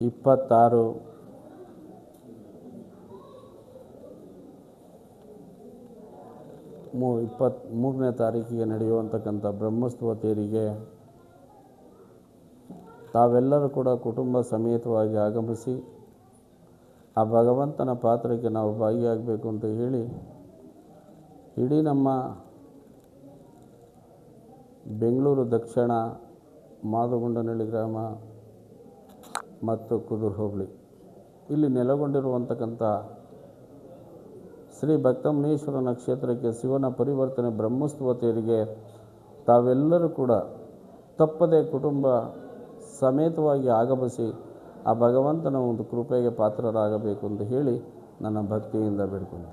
26 23ನೇ ತಾರೀಕಿಗೆ ನಡೆಯುವಂತಕ್ಕಂಥ ಬ್ರಹ್ಮೋತ್ಸವ ತೇರಿಗೆ ತಾವೆಲ್ಲರೂ ಕೂಡ ಕುಟುಂಬ ಸಮೇತವಾಗಿ ಆಗಮಿಸಿ ಆ ಭಗವಂತನ ಪಾತ್ರಕ್ಕೆ ನಾವು ಭಾಗಿಯಾಗಬೇಕು ಅಂತ ಹೇಳಿ ಇಡೀ ನಮ್ಮ ಬೆಂಗಳೂರು ದಕ್ಷಿಣ ಮಾದಗುಂಡನಹಳ್ಳಿ ಗ್ರಾಮ ಮತ್ತು ಕುದೂರು ಹೋಬಳಿ ಇಲ್ಲಿ ನೆಲೆಗೊಂಡಿರುವಂತಕ್ಕಂಥ ಶ್ರೀ ಭಕ್ತಮುನೀಶ್ವರ ನಕ್ಷತ್ರಕ್ಕೆ ಶಿವನ ಪರಿವರ್ತನೆ ಬ್ರಹ್ಮೋತ್ಸವ ತೇರಿಗೆ ತಾವೆಲ್ಲರೂ ಕೂಡ ತಪ್ಪದೆ ಕುಟುಂಬ ಸಮೇತವಾಗಿ ಆಗಮಿಸಿ ಆ ಭಗವಂತನ ಒಂದು ಕೃಪೆಗೆ ಪಾತ್ರರಾಗಬೇಕು ಅಂತ ಹೇಳಿ ನನ್ನ ಭಕ್ತಿಯಿಂದ ಬೇಡ್ಕೊಂಡೆ.